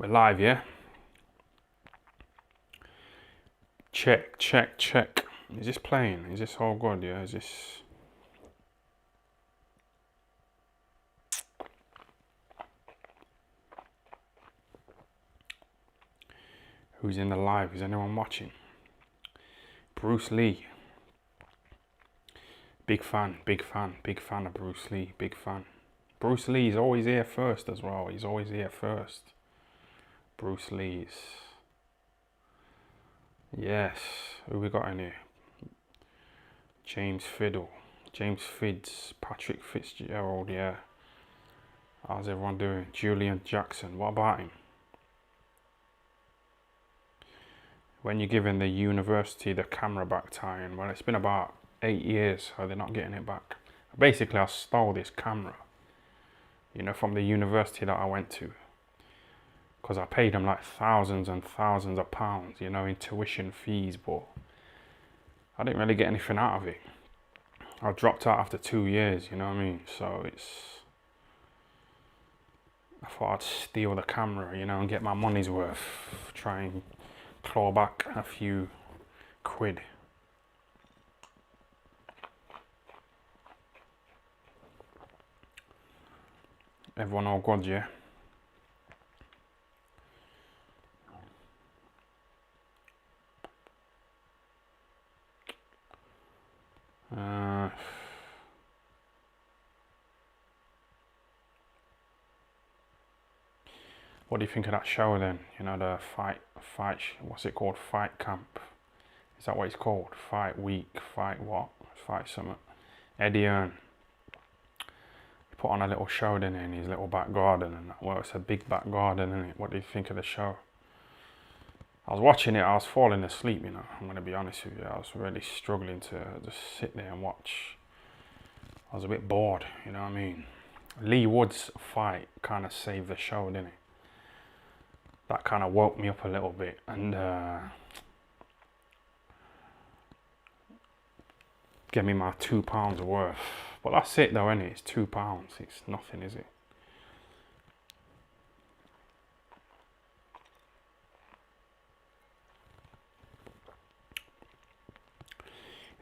We're live, yeah? Check, check, check. Is this playing? Is this all good, yeah? Is this... Who's in the live? Is anyone watching? Bruce Lee. Big fan, big fan, big fan of Bruce Lee, big fan. Bruce Lee's always here first as well. He's always here first. Bruce Lee's. Yes. Who we got in here? James Fiddle. James Fidds. Patrick Fitzgerald, yeah. How's everyone doing? Julian Jackson. What about him? When you're giving the university the camera back tie-in, well, it's been about 8 years, so they're not getting it back. Basically, I stole this camera, you know, from the university that I went to, because I paid them like thousands and thousands of pounds, you know, in tuition fees, but I didn't really get anything out of it. I dropped out after 2 years, you know what I mean? So I thought I'd steal the camera, you know, and get my money's worth, try and claw back a few quid. Everyone all good, yeah? What do you think of that show then? You know, the fight, what's it called? Fight camp. Is that what it's called? Fight week, fight what? Fight something. Eddie Earn. He put on a little show, didn't he, in his little back garden and that. Well, it's a big back garden, isn't it? What do you think of the show? I was watching it, I was falling asleep, you know. I'm going to be honest with you. I was really struggling to just sit there and watch. I was a bit bored, you know what I mean? Lee Wood's fight kind of saved the show, didn't it? That kind of woke me up a little bit, and gave me my £2 worth. But that's it though, isn't it? It's £2. It's nothing, is it?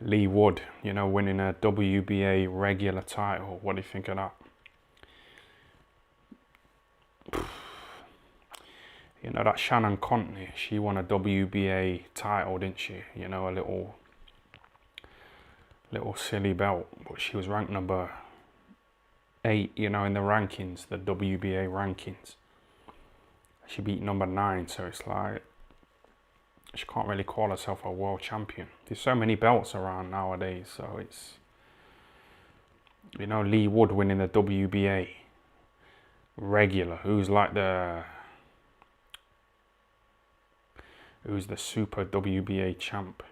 Lee Wood, you know, winning a WBA regular title. What do you think of that? You know, that Shannon Contney, she won a WBA title, didn't she? You know, a little silly belt, but she was ranked number 8, you know, in the rankings, the WBA rankings. She beat number 9, so it's like, she can't really call herself a world champion. There's so many belts around nowadays, so it's, you know, Lee Wood winning the WBA regular, who's the super WBA champ.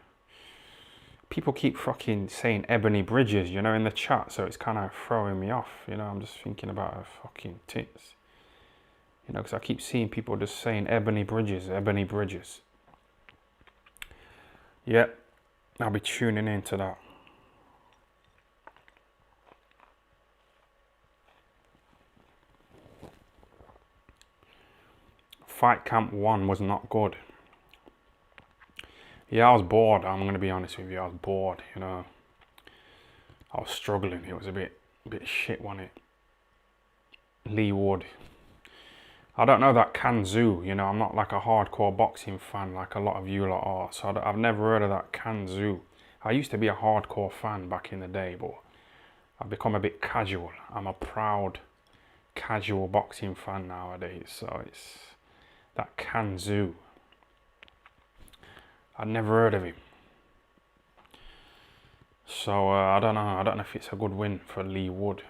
People keep fucking saying Ebony Bridges, you know, in the chat, so it's kind of throwing me off, you know. I'm just thinking about her fucking tits, you know, because I keep seeing people just saying Ebony Bridges, Ebony Bridges. Yep, I'll be tuning into that. Fight Camp 1 was not good. Yeah, I was bored, I'm going to be honest with you. I was bored, you know. I was struggling. It was a bit shit, wasn't it? Lee Wood. I don't know that Kanzu, you know. I'm not like a hardcore boxing fan like a lot of you lot are. So I've never heard of that Kanzu. I used to be a hardcore fan back in the day, but I've become a bit casual. I'm a proud casual boxing fan nowadays. So it's that Kanzu. I'd never heard of him. So I don't know if it's a good win for Lee Wood.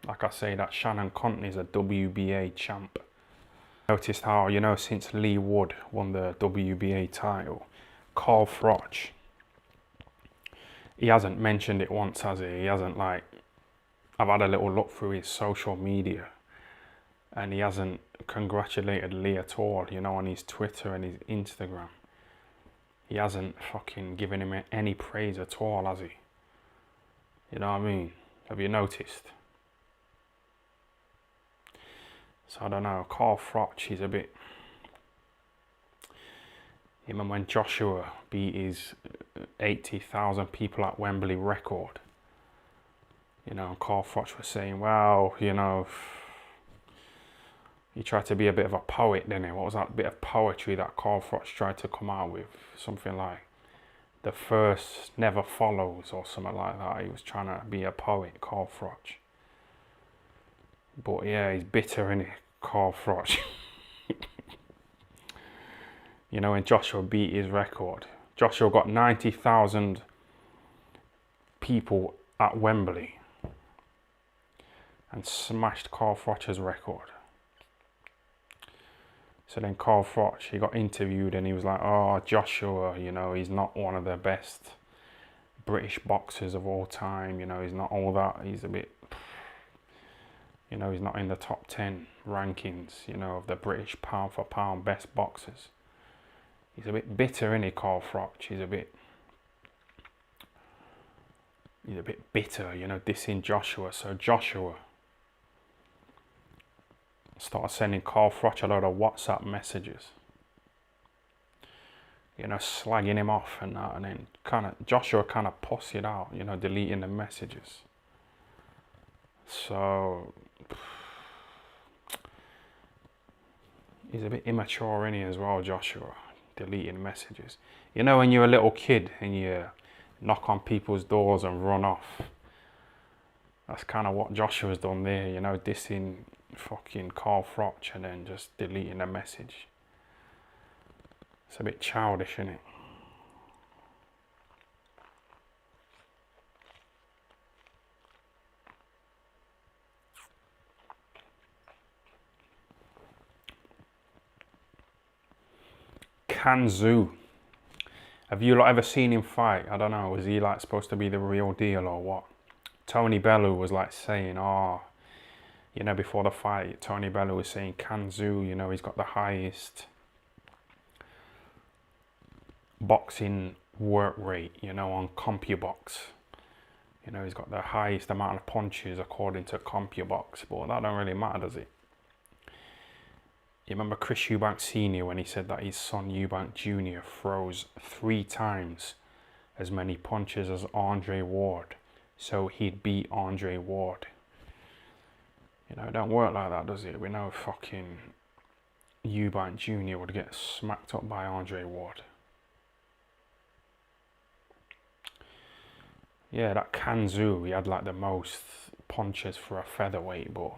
Like I say, that Shannon Contney's a WBA champ. Noticed how, you know, since Lee Wood won the WBA title, Carl Froch, he hasn't mentioned it once, has he? He hasn't, like, I've had a little look through his social media, and he hasn't congratulated Lee at all, you know, on his Twitter and his Instagram. He hasn't fucking given him any praise at all, has he? You know what I mean? Have you noticed? So I don't know, Carl Froch, he's a bit You remember when Joshua beat his 80,000 people at Wembley record? You know, Carl Froch was saying, well, you know, he tried to be a bit of a poet, didn't he? What was that bit of poetry that Carl Froch tried to come out with? Something like, the first never follows, or something like that. He was trying to be a poet, Carl Froch. But yeah, he's bitter, innit, Carl Froch? You know, when Joshua beat his record, Joshua got 90,000 people at Wembley and smashed Carl Froch's record. So then Carl Froch, he got interviewed and he was like, oh, Joshua, you know, he's not one of the best British boxers of all time. You know, he's not all that. He's a bit, you know, he's not in the top 10 rankings, you know, of the British pound for pound best boxers. He's a bit bitter, isn't he, Carl Froch? He's a bit bitter, you know, dissing Joshua. So Joshua started sending Carl Froch a lot of WhatsApp messages, you know, slagging him off and that, and then Joshua kind of pussied out, you know, deleting the messages. So he's a bit immature, isn't he, as well, Joshua, deleting messages. You know, when you're a little kid and you knock on people's doors and run off, that's kind of what Joshua's done there, you know, dissing fucking Carl Froch and then just deleting the message. It's a bit childish, isn't it? Kanzu. Have you lot ever seen him fight? I don't know, was he like supposed to be the real deal or what? Tony Bellew was like saying, oh, you know, before the fight, Tony Bellew was saying Kanzu, you know, he's got the highest boxing work rate, you know, on CompuBox. You know, he's got the highest amount of punches according to CompuBox, but that don't really matter, does it? You remember Chris Eubank Sr. when he said that his son Eubank Jr. throws 3 times as many punches as Andre Ward, so he'd beat Andre Ward. You know, it don't work like that, does it? We know fucking Eubank Jr. would get smacked up by Andre Ward. Yeah, that Kanzu, he had like the most punches for a featherweight, but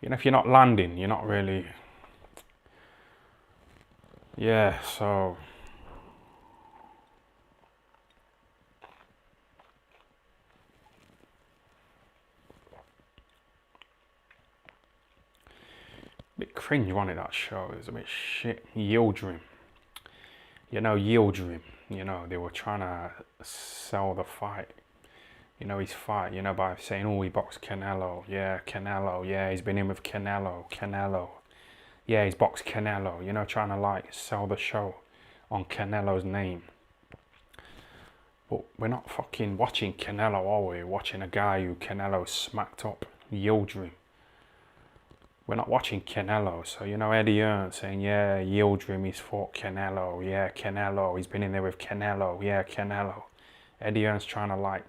you know, if you're not landing, you're not really, yeah, so a bit cringe, wasn't it, that show? It was a bit shit. Yildirim, you know, Yildirim, you know, they were trying to sell the fight, you know, his fight, you know, by saying, oh, he boxed Canelo, yeah, he's been in with Canelo, yeah, he's boxed Canelo, you know, trying to like sell the show on Canelo's name. But we're not fucking watching Canelo, are we? We're watching a guy who Canelo smacked up, Yildirim. We're not watching Canelo, so you know, Eddie Hearn saying, yeah, Yildirim, he's fought Canelo, yeah, Canelo, he's been in there with Canelo, yeah, Canelo. Eddie Hearn's trying to like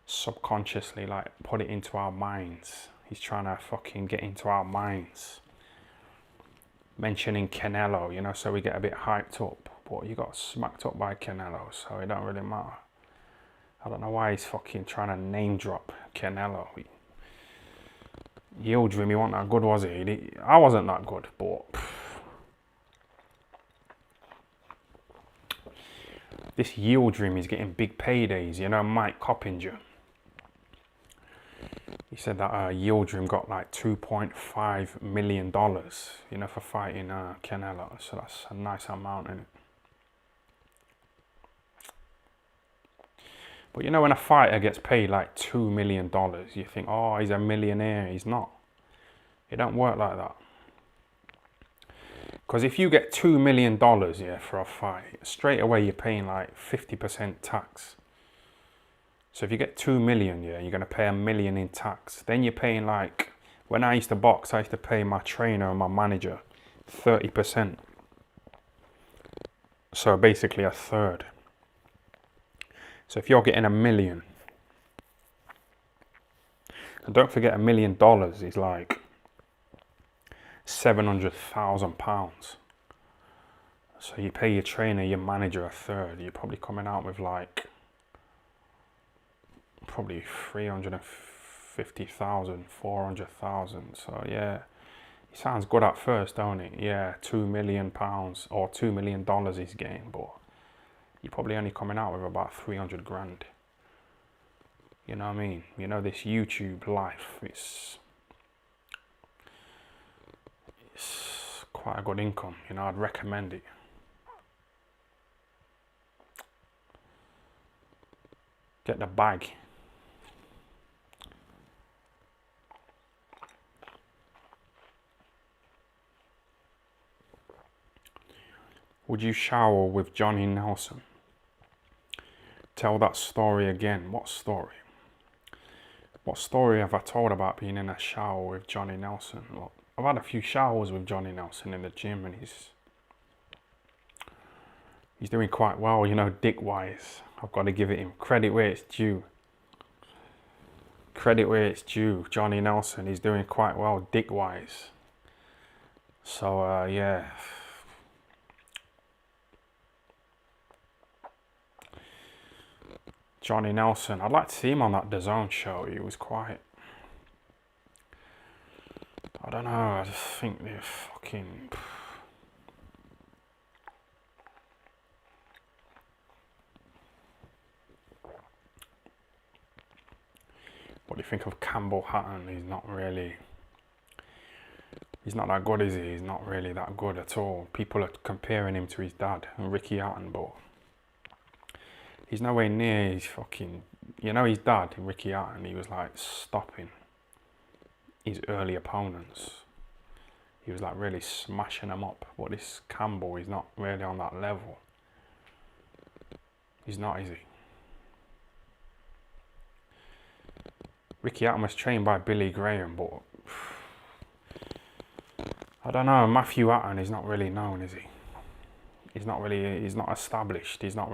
subconsciously like put it into our minds. He's trying to fucking get into our minds, mentioning Canelo, you know, so we get a bit hyped up. But you got smacked up by Canelo, so it don't really matter. I don't know why he's fucking trying to name drop Canelo. Yildirim, he wasn't that good, was he? I wasn't that good, but this Yildirim is getting big paydays. You know, Mike Coppinger, he said that Yildirim got like $2.5 million, you know, for fighting Canelo. So that's a nice amount, isn't it? But you know, when a fighter gets paid like $2 million, you think, oh, he's a millionaire. He's not. It don't work like that. Because if you get $2 million, yeah, for a fight, straight away you're paying like 50% tax. So if you get 2 million, yeah, you're going to pay $1 million in tax. Then you're paying like, when I used to box, I used to pay my trainer and my manager 30%. So basically a third. So if you're getting $1 million, and don't forget $1 million is like £700,000. So you pay your trainer, your manager a third, you're probably coming out with like probably 350,000, 400,000. So yeah, it sounds good at first, don't it? Yeah, £2 million or $2 million he's getting, but you're probably only coming out with about 300 grand. You know what I mean? You know, this YouTube life, it's quite a good income. You know, I'd recommend it. Get the bag. Would you shower with Johnny Nelson? Tell that story again. What story? What story have I told about being in a shower with Johnny Nelson? Well, I've had a few showers with Johnny Nelson in the gym, and he's doing quite well, you know, dick-wise. I've got to give it him credit where it's due. Credit where it's due. Johnny Nelson, he's doing quite well dick-wise. So, yeah. Johnny Nelson, I'd like to see him on that DAZN show. He was quite... I don't know, I just think they're fucking... What do you think of Campbell Hatton? He's not that good, is he? He's not really that good at all. People are comparing him to his dad, Ricky Hatton, but he's nowhere near his fucking... You know his dad, Ricky Hatton, he was like stopping his early opponents. He was like really smashing them up. But this Campbell, he's not really on that level. He's not, is he? Ricky Hatton was trained by Billy Graham, but I don't know. Matthew Hatton is not really known, is he? He's not established. He's not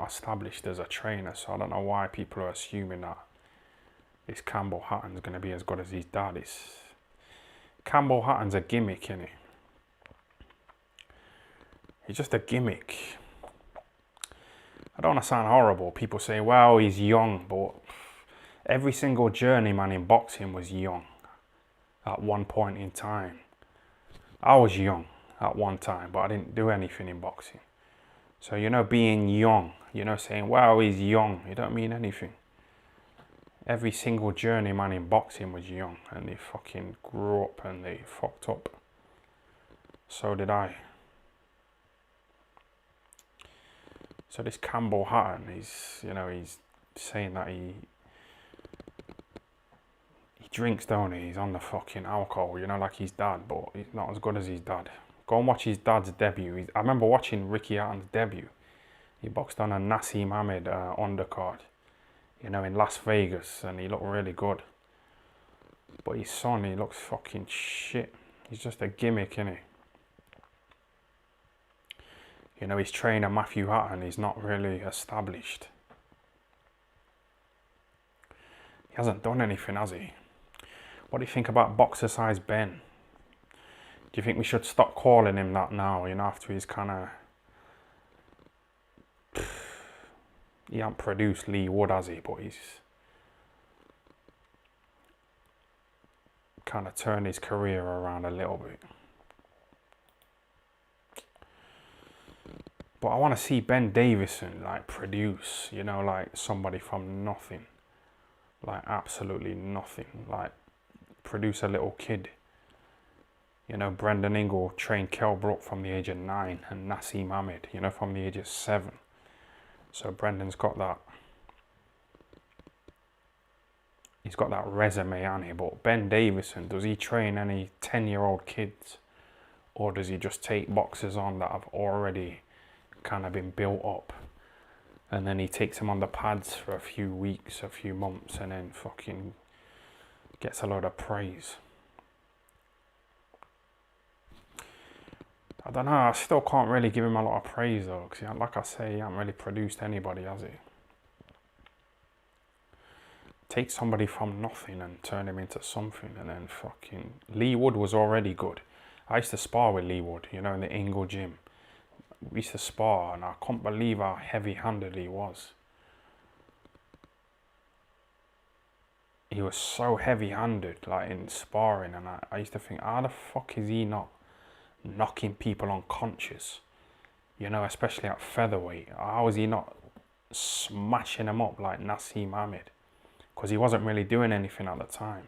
established as a trainer, so I don't know why people are assuming that this Campbell Hatton's going to be as good as his dad. Campbell Hatton's a gimmick, isn't he? He's just a gimmick. I don't want to sound horrible. People say, well, he's young, but every single journeyman in boxing was young at one point in time. I was young at one time, but I didn't do anything in boxing. So, you know, being young, you know, saying, wow, he's young, it don't mean anything. Every single journeyman in boxing was young, and they fucking grew up and they fucked up. So did I. So this Campbell Hatton, he's saying that he drinks, don't he? He's on the fucking alcohol, you know, like his dad, but he's not as good as his dad. Go and watch his dad's debut. I remember watching Ricky Hatton's debut. He boxed on a Nassim Ahmed undercard, you know, in Las Vegas, and he looked really good. But his son, he looks fucking shit. He's just a gimmick, isn't he? You know, his trainer, Matthew Hatton, he's not really established. He hasn't done anything, has he? What do you think about Boxer Size Ben? Do you think we should stop calling him that now, you know, after he's kind of... He hasn't produced Lee Wood, has he? But he's kind of turned his career around a little bit. But I want to see Ben Davison, like, produce, you know, like somebody from nothing. Like, absolutely nothing. Like, produce a little kid. You know, Brendan Ingle trained Kell Brook from the age of 9 and Nassim Ahmed, you know, from the age of 7. So Brendan's got that. He's got that resume, hasn't he? But Ben Davison, does he train any 10-year-old kids? Or does he just take boxers on that have already kind of been built up? And then he takes them on the pads for a few weeks, a few months, and then fucking gets a lot of praise. I don't know, I still can't really give him a lot of praise though, because like I say, he hasn't really produced anybody, has he? Take somebody from nothing and turn him into something, and then fucking... Lee Wood was already good. I used to spar with Lee Wood, you know, in the Ingle gym. We used to spar, and I couldn't believe how heavy-handed he was. He was so heavy-handed, like in sparring, and I used to think, how the fuck is he not knocking people unconscious? You know, especially at featherweight. How is he not smashing them up like Nassim Ahmed? Because he wasn't really doing anything at the time.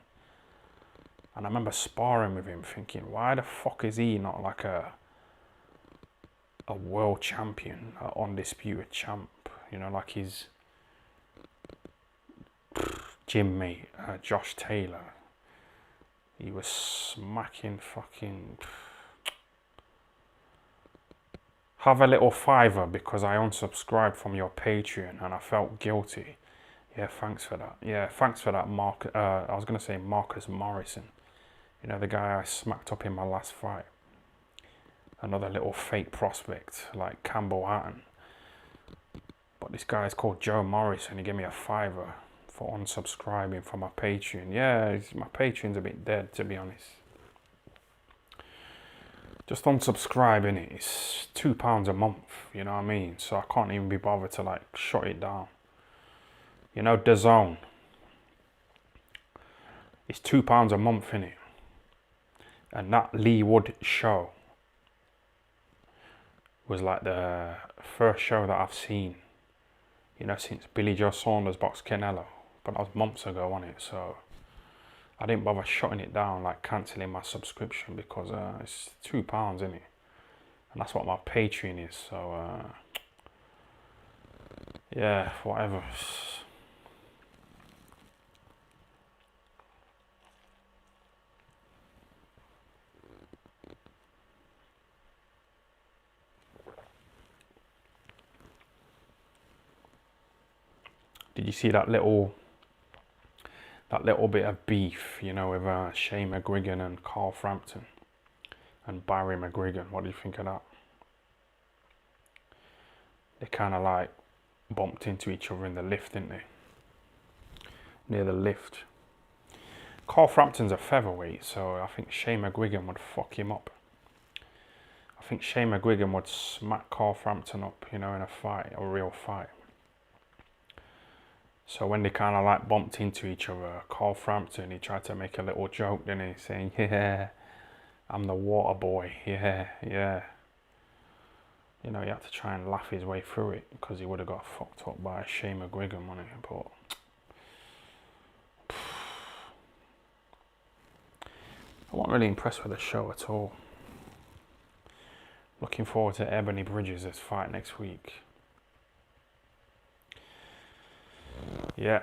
And I remember sparring with him thinking, why the fuck is he not like a world champion, an undisputed champ? You know, like his gym mate, Josh Taylor. He was smacking fucking... Have a little fiver because I unsubscribed from your Patreon and I felt guilty. Yeah, thanks for that. Yeah, thanks for that, Mark. I was going to say Marcus Morrison. You know, the guy I smacked up in my last fight. Another little fake prospect like Campbell Hatton. But this guy is called Joe Morrison. He gave me a fiver for unsubscribing from my Patreon. Yeah, my Patreon's a bit dead, to be honest. Just unsubscribing it. It's £2 a month, you know what I mean? So I can't even be bothered to like shut it down. You know, DAZN. It's £2 a month, innit? And that Lee Wood show was like the first show that I've seen, you know, since Billy Joe Saunders boxed Canelo. But that was months ago, wasn't it? So I didn't bother shutting it down, like cancelling my subscription, because it's £2, innit? And that's what my Patreon is. So yeah, whatever. Did you see that little bit of beef, you know, with Shane McGuigan and Carl Frampton and Barry McGuigan? What do you think of that? They kind of like bumped into each other in the lift, didn't they? Near the lift. Carl Frampton's a featherweight, so I think Shane McGuigan would fuck him up. I think Shane McGuigan would smack Carl Frampton up, you know, in a fight, a real fight. So when they kind of like bumped into each other, Carl Frampton, he tried to make a little joke, didn't he? Saying, yeah, I'm the water boy, yeah, yeah. You know, he had to try and laugh his way through it because he would have got fucked up by Shane McGuigan, wouldn't he? But I wasn't really impressed with the show at all. Looking forward to Ebony Bridges' fight next week. Yeah.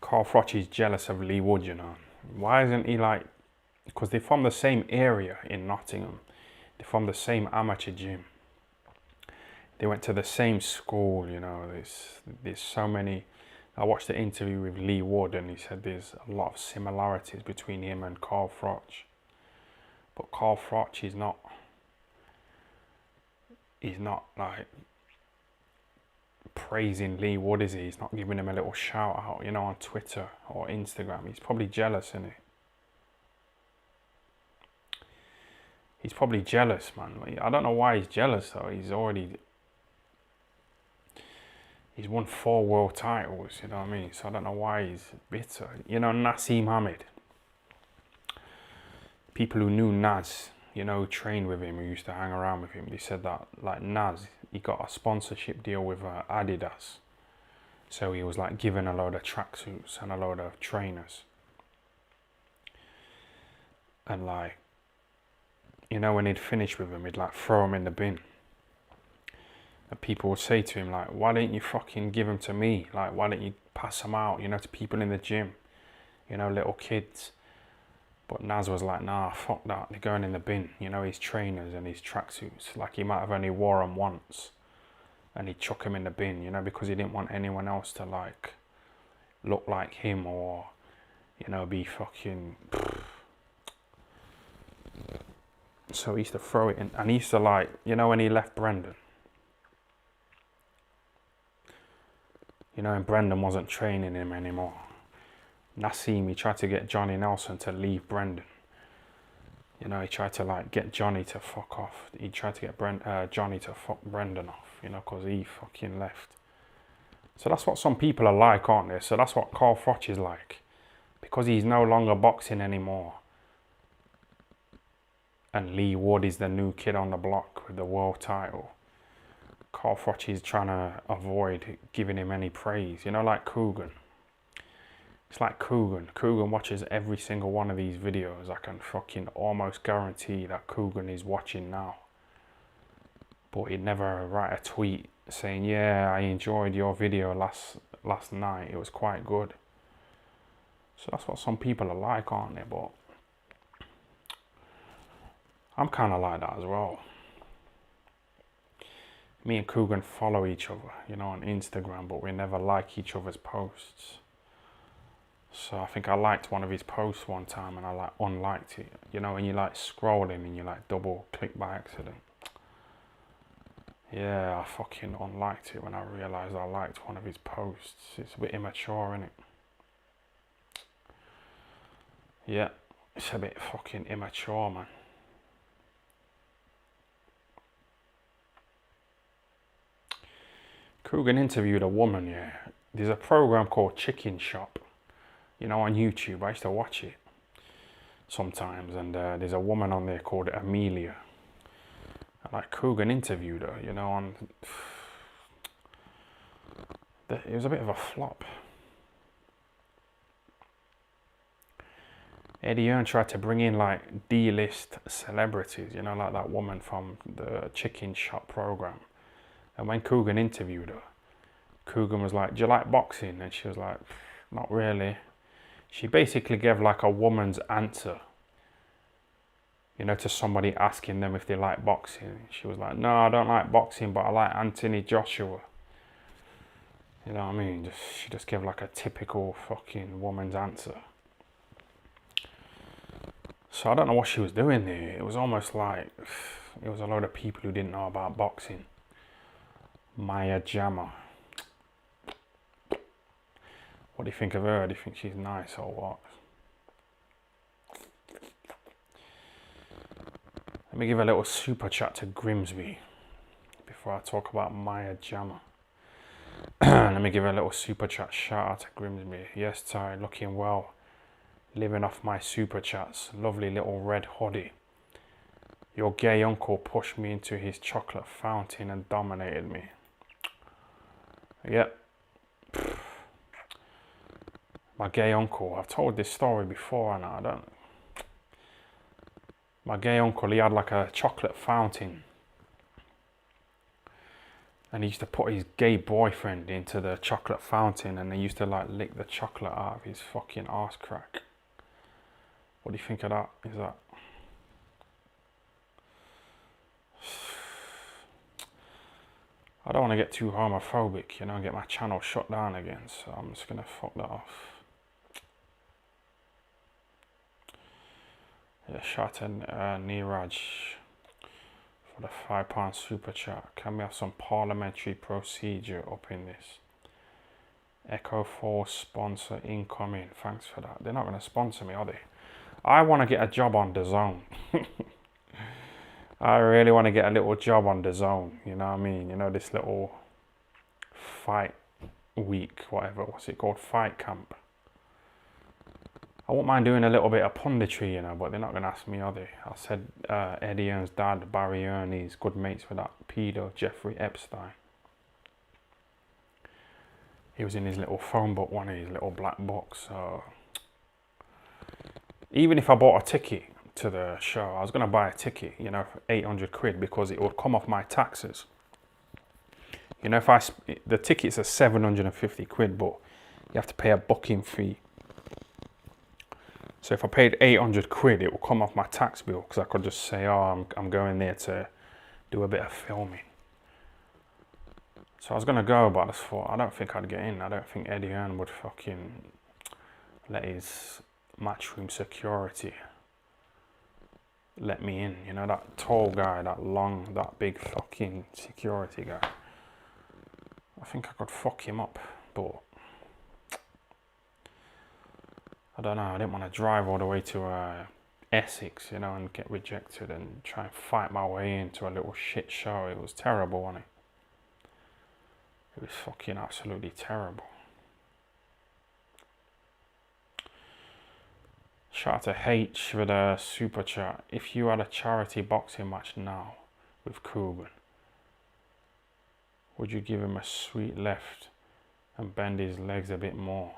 Carl Froch is jealous of Lee Wood, you know. Why isn't he like... Because they're from the same area in Nottingham. They're from the same amateur gym. They went to the same school, you know. There's so many... I watched the interview with Lee Wood and he said there's a lot of similarities between him and Carl Froch. But Carl Froch is not... He's not like... praising Lee Wood, is he? He's not giving him a little shout out, you know, on Twitter or Instagram. He's probably jealous, isn't he? He's probably jealous, man. I don't know why he's jealous though. He's won 4 world titles, you know what I mean? So I don't know why he's bitter. You know, Nassim Ahmed. People who knew Naz, you know, who trained with him, who used to hang around with him, they said that, like, Naz, he got a sponsorship deal with Adidas. So he was, like, given a load of tracksuits and a load of trainers. And, like, you know, when he'd finish with them, he'd, like, throw them in the bin. And people would say to him, like, why didn't you fucking give them to me? Like, why didn't you pass them out, you know, to people in the gym? You know, little kids. But Naz was like, nah, fuck that. They're going in the bin. You know, his trainers and his tracksuits. Like, he might have only wore them once. and he'd chuck him in the bin, you know, because he didn't want anyone else to like look like him or, you know, be fucking. So he used to throw it in, and he used to like, you know, when he left Brendan, you know, and Brendan wasn't training him anymore. Nassim, he tried to get Johnny Nelson to leave Brendan. You know, he tried to like get Johnny to fuck off. He tried to get Johnny to fuck Brendan off, you know, because he fucking left. So that's what some people are like, aren't they? So that's what Carl Froch is like. Because he's no longer boxing anymore. And Lee Wood is the new kid on the block with the world title. Carl Froch is trying to avoid giving him any praise. You know, like Coogan. It's like Coogan. Coogan watches every single one of these videos. I can fucking almost guarantee that Coogan is watching now. But he'd never write a tweet saying, yeah, I enjoyed your video last night. It was quite good. So that's what some people are like, aren't they? But I'm kind of like that as well. Me and Coogan follow each other, you know, on Instagram, but we never like each other's posts. So I think I liked one of his posts one time and I like unliked it. You know, when you like scrolling and you like double click by accident. Yeah, I fucking unliked it when I realised I liked one of his posts. It's a bit immature, innit? Yeah, it's a bit fucking immature, man. Coogan interviewed a woman, yeah. There's a program called Chicken Shop, you know, on YouTube. I used to watch it sometimes, and there's a woman on there called Amelia. And like Coogan interviewed her, you know, on. It was a bit of a flop. Eddie Hearn tried to bring in like D-list celebrities, you know, like that woman from the Chicken Shop program. And when Coogan interviewed her, Coogan was like, do you like boxing? And she was like, not really. She basically gave like a woman's answer, you know, to somebody asking them if they like boxing. She was like, no, I don't like boxing, but I like Anthony Joshua. You know what I mean? She just gave like a typical fucking woman's answer. So I don't know what she was doing there. It was almost like it was a load of people who didn't know about boxing. Maya Jama. What do you think of her? Do you think she's nice or what? Let me give a little super chat to Grimsby before I talk about Maya Jama. Let me give a little super chat shout out to Grimsby. Yes, Ty, looking well. Living off my super chats. Lovely little red hoodie. Your gay uncle pushed me into his chocolate fountain and dominated me. Yep. My gay uncle, I've told this story before and I don't. My gay uncle, he had like a chocolate fountain. And he used to put his gay boyfriend into the chocolate fountain and they used to like lick the chocolate out of his fucking arse crack. What do you think of that? Is that? I don't want to get too homophobic, you know, and get my channel shut down again, so I'm just going to fuck that off. Yeah, shout out to Niraj for the £5 super chat. Can we have some parliamentary procedure up in this? Echo Force sponsor incoming. Thanks for that. They're not going to sponsor me, are they? I want to get a job on DAZN. I really want to get a little job on DAZN, you know what I mean? You know, this little fight week, whatever, what's it called? Fight camp. I won't mind doing a little bit of punditry, you know, but they're not going to ask me, are they? I said Eddie Hearn's dad, Barry Hearn, he's good mates with that pedo, Jeffrey Epstein. He was in his little phone book, one of his little black books, so... Even if I bought a ticket to the show, I was going to buy a ticket, you know, for 800 quid because it would come off my taxes. You know, the tickets are 750 quid, but you have to pay a booking fee. So if I paid 800 quid, it will come off my tax bill because I could just say, oh, I'm going there to do a bit of filming. So I was gonna go, but I just thought, I don't think I'd get in. I don't think Eddie Hearn would fucking let his matchroom security let me in. You know, that tall guy, that big fucking security guy. I think I could fuck him up, but I don't know. I didn't want to drive all the way to Essex, you know, and get rejected and try and fight my way into a little shit show. It was terrible, wasn't it? It was fucking absolutely terrible. Shout out to H with a super chat. If you had a charity boxing match now with Coogan, would you give him a sweet left and bend his legs a bit more?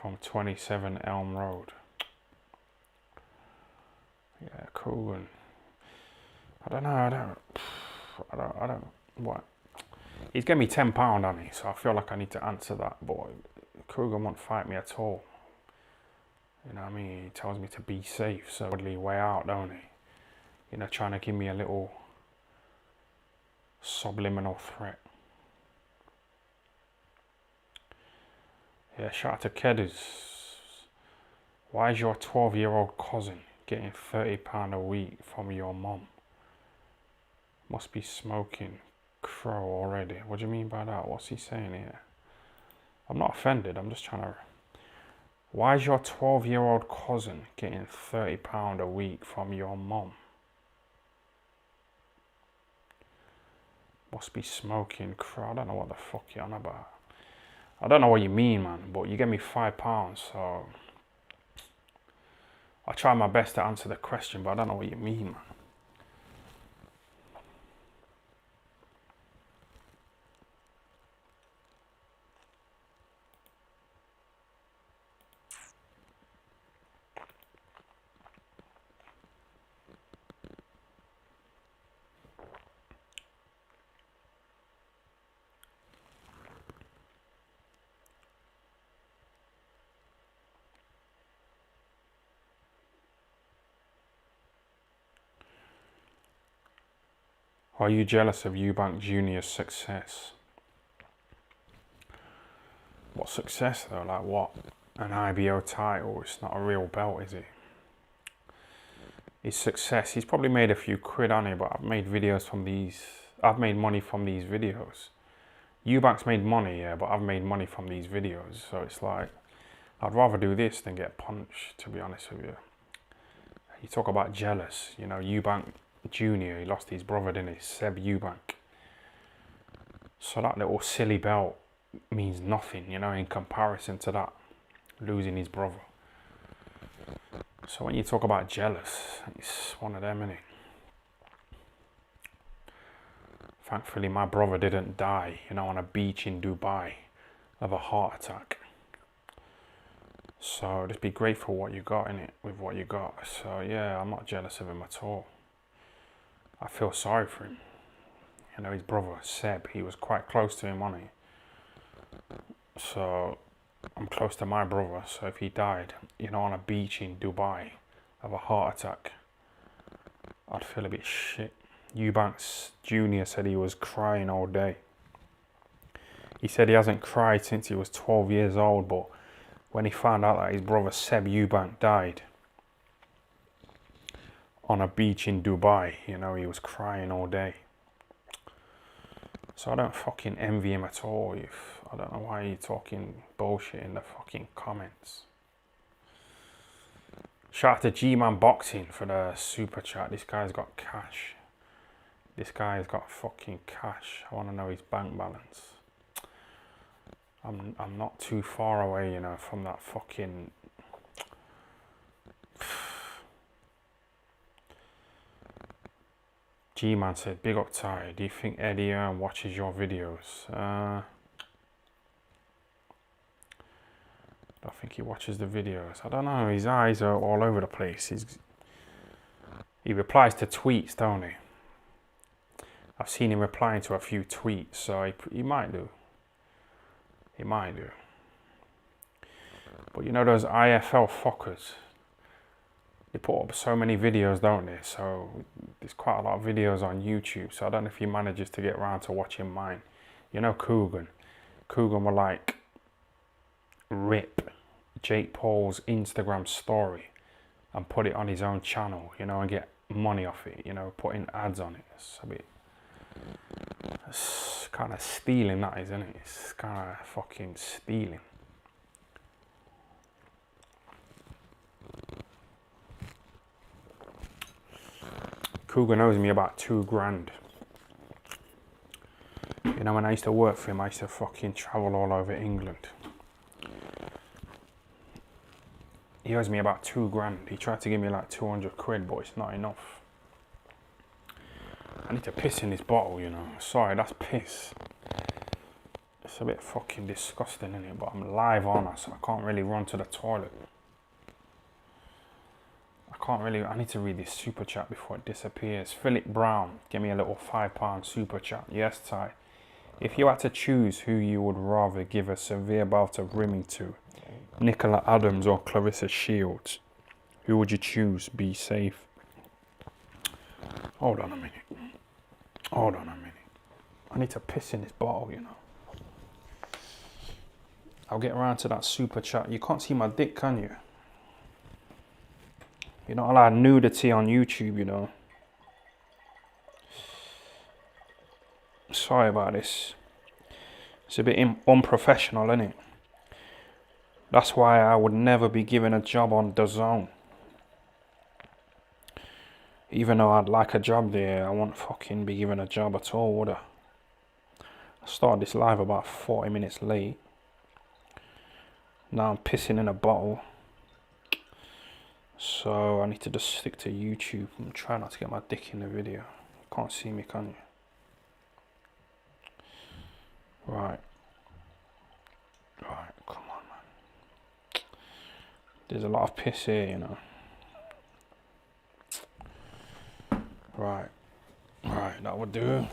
From 27 Elm Road. Yeah, Coogan. I don't know. What? He's gave me £10, hasn't he? So I feel like I need to answer that. But Coogan won't fight me at all. You know what I mean? He tells me to be safe. So would way out, don't he? You know, trying to give me a little subliminal threat. Yeah, shout out to Kedders. Why is your 12-year-old cousin getting £30 a week from your mum? Must be smoking crow already. What do you mean by that? What's he saying here? I'm not offended. I'm just trying to... Why is your 12-year-old cousin getting £30 a week from your mum? Must be smoking crow. I don't know what the fuck you're on about. I don't know what you mean, man, but you get me £5, so I try my best to answer the question, but I don't know what you mean, man. Are you jealous of Eubank Jr.'s success? What success though? Like what? An IBO title? It's not a real belt, is it? His success, he's probably made a few quid on it, but I've made videos from these. I've made money from these videos. Eubank's made money, yeah, but I've made money from these videos. So it's like, I'd rather do this than get punched, to be honest with you. You talk about jealous, you know, Eubank Jr., he lost his brother, didn't he? Seb Eubank. So that little silly belt means nothing, you know, in comparison to that, losing his brother. So when you talk about jealous, it's one of them, innit? Thankfully, my brother didn't die, you know, on a beach in Dubai of a heart attack. So just be grateful what you got, innit, with what you got. So yeah, I'm not jealous of him at all. I feel sorry for him. You know, his brother, Seb, he was quite close to him, wasn't he? So I'm close to my brother, so if he died, you know, on a beach in Dubai of a heart attack, I'd feel a bit shit. Eubanks Jr. said he was crying all day. He said he hasn't cried since he was 12 years old, but when he found out that his brother Seb Eubank died on a beach in Dubai, you know, he was crying all day. So I don't fucking envy him at all. I don't know why you're talking bullshit in the fucking comments. Shout out to G-Man Boxing for the super chat. This guy's got cash. This guy's got fucking cash. I want to know his bank balance. I'm not too far away, you know, from that fucking... G-Man said, big up Ty, do you think Eddie Hearn watches your videos? I don't think he watches the videos. I don't know, his eyes are all over the place. He replies to tweets, don't he? I've seen him replying to a few tweets, so he might do. He might do. But you know those IFL fuckers? they put up so many videos, don't they? So there's quite a lot of videos on YouTube. So I don't know if he manages to get around to watching mine. You know, Coogan will like rip Jake Paul's Instagram story and put it on his own channel, you know, and get money off it, you know, putting ads on it. It's kind of stealing, that is, isn't it? It's kind of fucking stealing. Cougar owes me about £2,000. You know, when I used to work for him, I used to fucking travel all over England. He owes me about £2,000. He tried to give me like 200 quid, but it's not enough. I need to piss in this bottle, you know. Sorry, that's piss. It's a bit fucking disgusting, isn't it? But I'm live on it, so I can't really run to the toilet. I need to read this super chat before it disappears. Philip Brown, give me a little £5 super chat. Yes, Ty. If you had to choose who you would rather give a severe bout of rimming to, Nicola Adams or Clarissa Shields, who would you choose? Be safe. Hold on a minute. I need to piss in this bottle, you know. I'll get around to that super chat. You can't see my dick, can you? You're not allowed nudity on YouTube, you know. Sorry about this. It's a bit unprofessional, isn't it? That's why I would never be given a job on DAZN. Even though I'd like a job there, I won't fucking be given a job at all, would I? I started this live about 40 minutes late. Now I'm pissing in a bottle. So I need to just stick to YouTube and try not to get my dick in the video. You can't see me, can you? Right, come on, man. There's a lot of piss here, you know. Right, that would do.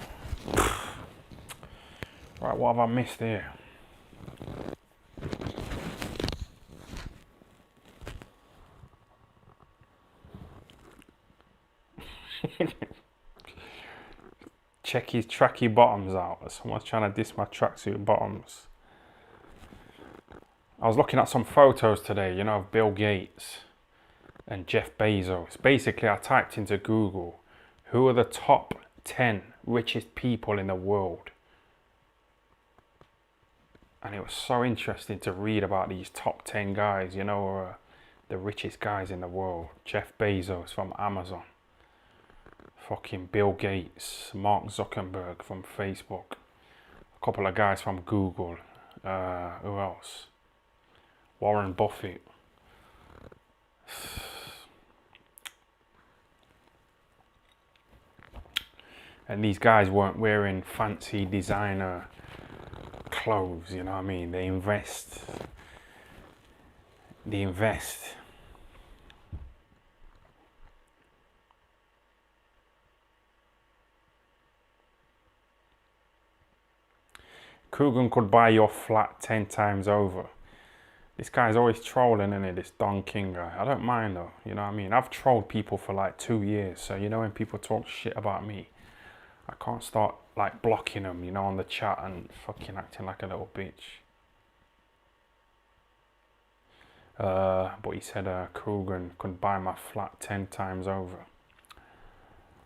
Right, what have I missed here? Check his tracky bottoms out. Someone's trying to diss my tracksuit bottoms. I was looking at some photos today, you know, of Bill Gates and Jeff Bezos. Basically, I typed into Google, who are the top 10 richest people in the world? And it was so interesting to read about these top 10 guys, you know, the richest guys in the world. Jeff Bezos from Amazon. Fucking Bill Gates, Mark Zuckerberg from Facebook, a couple of guys from Google, who else? Warren Buffett. And these guys weren't wearing fancy designer clothes, you know what I mean? They invest. Coogan could buy your flat 10 times over. This guy's always trolling, isn't it? This Don King guy. I don't mind though, you know what I mean? I've trolled people for like 2 years, so you know when people talk shit about me, I can't start like blocking them, you know, on the chat and fucking acting like a little bitch. But he said Coogan could buy my flat 10 times over.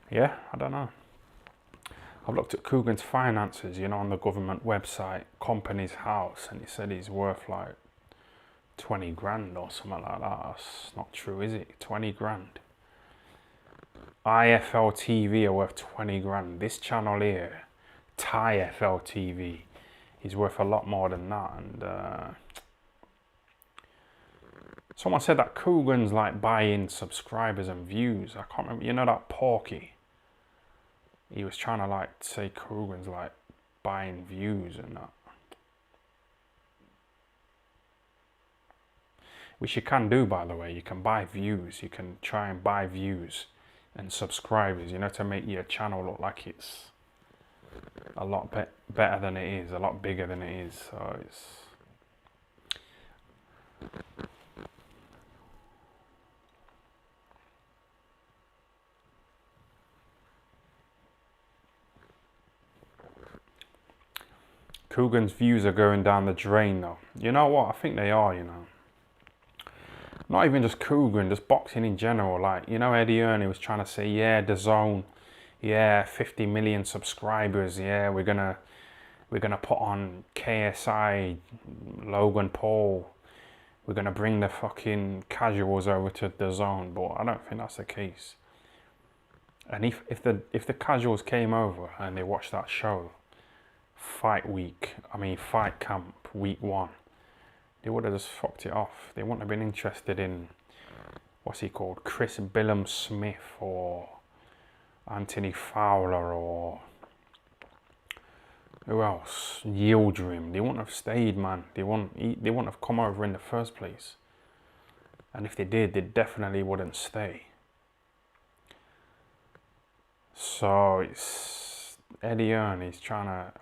Yeah, I don't know. I've looked at Coogan's finances, you know, on the government website, company's house, and he said he's worth like 20 grand or something like that. That's not true, is it? 20 grand. IFL TV are worth 20 grand. This channel here, TyFL TV, is worth a lot more than that. And someone said that Coogan's like buying subscribers and views. I can't remember. You know that Porky? He was trying to like say Coogan's like buying views and that. Which you can do, by the way. You can buy views. You can try and buy views and subscribers, you know, to make your channel look like it's a lot better than it is, a lot bigger than it is. So it's... Coogan's views are going down the drain though. You know what? I think they are, you know. Not even just Coogan, just boxing in general. Like, you know, Eddie Earney was trying to say, yeah, DAZN, yeah, 50 million subscribers, yeah, we're gonna put on KSI, Logan Paul, we're gonna bring the fucking casuals over to DAZN, but I don't think that's the case. And if the casuals came over and they watched that show, fight camp week 1, they would have just fucked it off. They wouldn't have been interested in, what's he called, Chris Billum Smith or Anthony Fowler or who else? Yildirim. They wouldn't have stayed, man. They wouldn't have come over in the first place. And if they did, they definitely wouldn't stay. So it's Eddie Earney's trying to.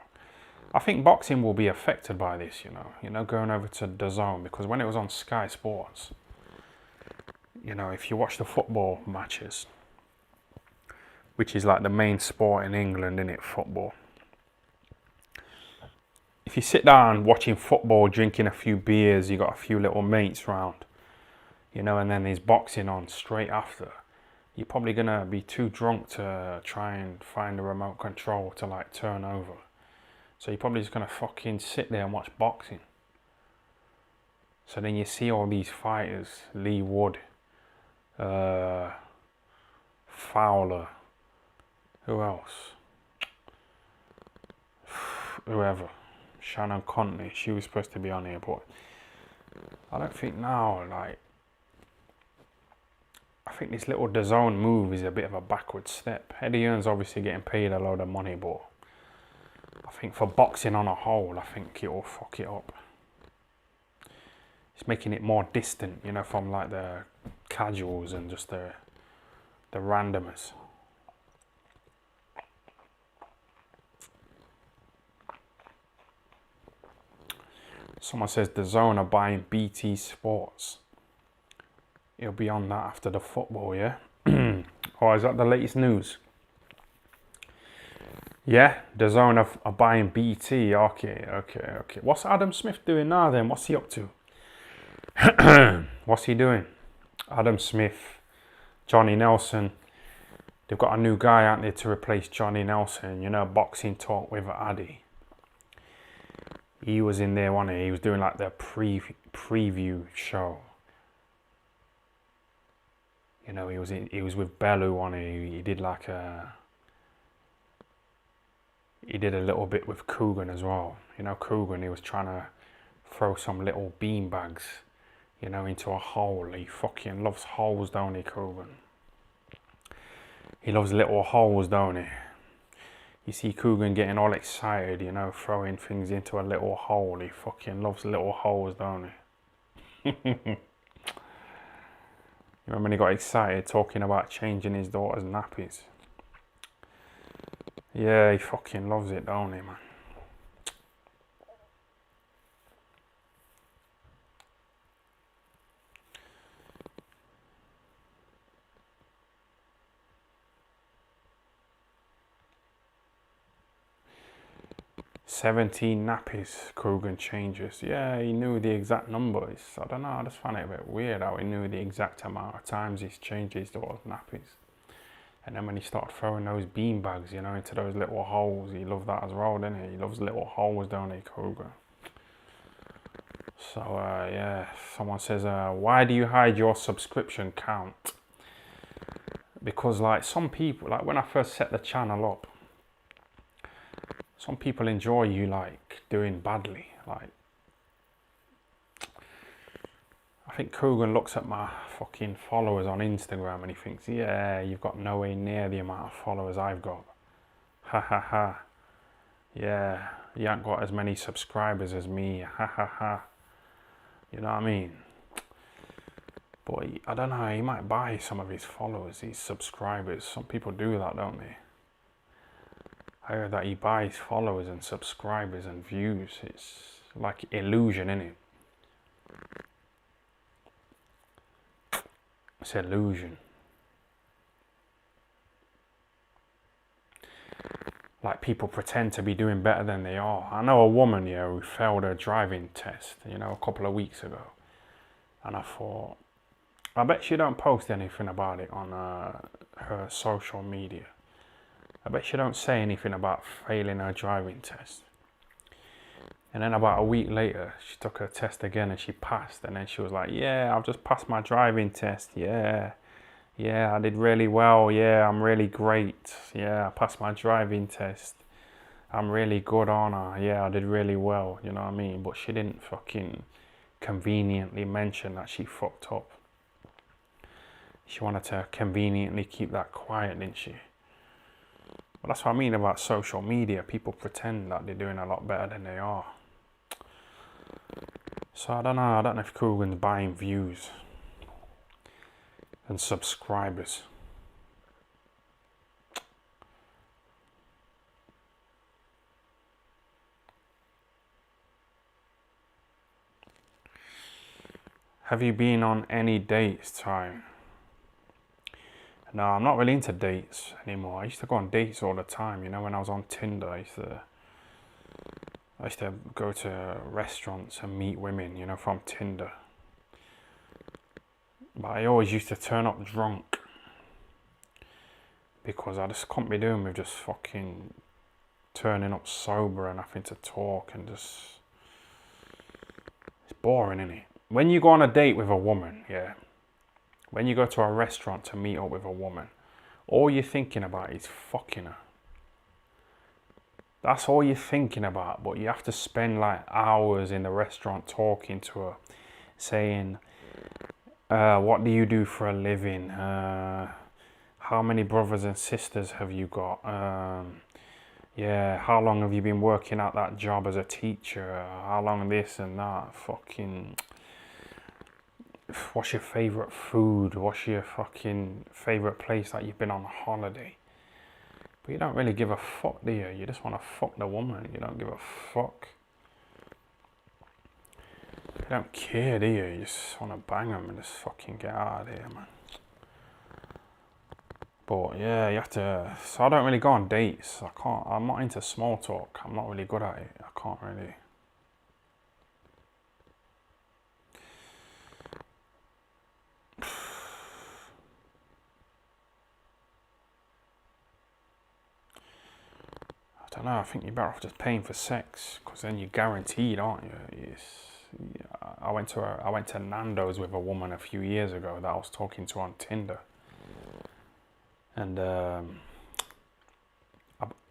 I think boxing will be affected by this, you know, going over to DAZN, because when it was on Sky Sports, you know, if you watch the football matches, which is like the main sport in England, isn't it, football? If you sit down watching football, drinking a few beers, you got a few little mates round, you know, and then there's boxing on straight after, you're probably gonna be too drunk to try and find a remote control to like turn over. So you're probably just gonna fucking sit there and watch boxing. So then you see all these fighters, Lee Wood, Fowler, who else? Whoever. Shannon Contley, she was supposed to be on here, but I don't think now, like, I think this little DAZN move is a bit of a backward step. Eddie Earn's obviously getting paid a load of money, but I think for boxing on a whole, I think it will fuck it up. It's making it more distant, you know, from like the casuals and just the randomers. Someone says DAZN are buying BT Sports. It'll be on that after the football, yeah? Oh, is that the latest news? Yeah, DAZN are buying BT. Okay. What's Adam Smith doing now then? What's he up to? What's he doing? Adam Smith, Johnny Nelson. They've got a new guy out there to replace Johnny Nelson, you know, Boxing Talk with Addy. He was in there, wasn't he? He was doing like the preview show. You know, he was with Bellew, wasn't he? He did like he did a little bit with Coogan as well. You know, Coogan, he was trying to throw some little bean bags, you know, into a hole. He fucking loves holes, don't he, Coogan? He loves little holes, don't he? You see Coogan getting all excited, you know, throwing things into a little hole. He fucking loves little holes, don't he? You remember when he got excited talking about changing his daughter's nappies? Yeah, he fucking loves it, don't he, man? 17 nappies Coogan changes. Yeah, he knew the exact numbers. I don't know, I just find it a bit weird how he knew the exact amount of times he's changed his daughter's nappies. And then when he started throwing those bean bags, you know, into those little holes, he loved that as well, didn't he? He loves little holes, don't he, Coogan? So, yeah, someone says, why do you hide your subscription count? Because, like, some people, like, when I first set the channel up, some people enjoy you, like, doing badly. Like, I think Coogan looks at my fucking followers on Instagram and he thinks, yeah, you've got nowhere near the amount of followers I've got. Ha ha ha. Yeah, you ain't got as many subscribers as me. Ha ha ha. You know what I mean? But I don't know, he might buy some of his followers, his subscribers. Some people do that, don't they? I heard that he buys followers and subscribers and views. It's like illusion, isn't it? It's illusion. like people pretend to be doing better than they are. I know a woman, yeah, who failed her driving test, you know, a couple of weeks ago. And I thought, I bet she don't post anything about it on her social media. I bet she don't say anything about failing her driving test. And then about a week later, she took her test again and she passed. And then she was like, yeah, I've just passed my driving test. Yeah, I did really well. Yeah, I'm really great. Yeah, I passed my driving test. I'm really good on her. Yeah, I did really well. You know what I mean? But she didn't fucking conveniently mention that she fucked up. She wanted to conveniently keep that quiet, didn't she? But that's what I mean about social media. People pretend that they're doing a lot better than they are. So I don't know if Coogan's buying views and subscribers. Have you been on any dates, Ty? No, I'm not really into dates anymore. I used to go on dates all the time, you know, when I was on Tinder. I used to go to restaurants and meet women, you know, from Tinder. But I always used to turn up drunk because I just couldn't be doing with just fucking turning up sober and having to talk and just... It's boring, innit? When you go on a date with a woman, yeah, when you go to a restaurant to meet up with a woman, all you're thinking about is fucking her. That's all you're thinking about, but you have to spend like hours in the restaurant talking to her, saying, what do you do for a living? How many brothers and sisters have you got? Yeah, how long have you been working at that job as a teacher? How long this and that? Fucking... What's your favourite food? What's your fucking favourite place that you've been on holiday? But you don't really give a fuck, do you? You just want to fuck the woman. You don't give a fuck. You don't care, do you? You just want to bang them and just fucking get out of here, man. But yeah, you have to... So I don't really go on dates. I'm not into small talk. I'm not really good at it. I can't really... I don't know, I think you're better off just paying for sex, because then you're guaranteed, aren't you? I went to Nando's with a woman a few years ago that I was talking to on Tinder, and I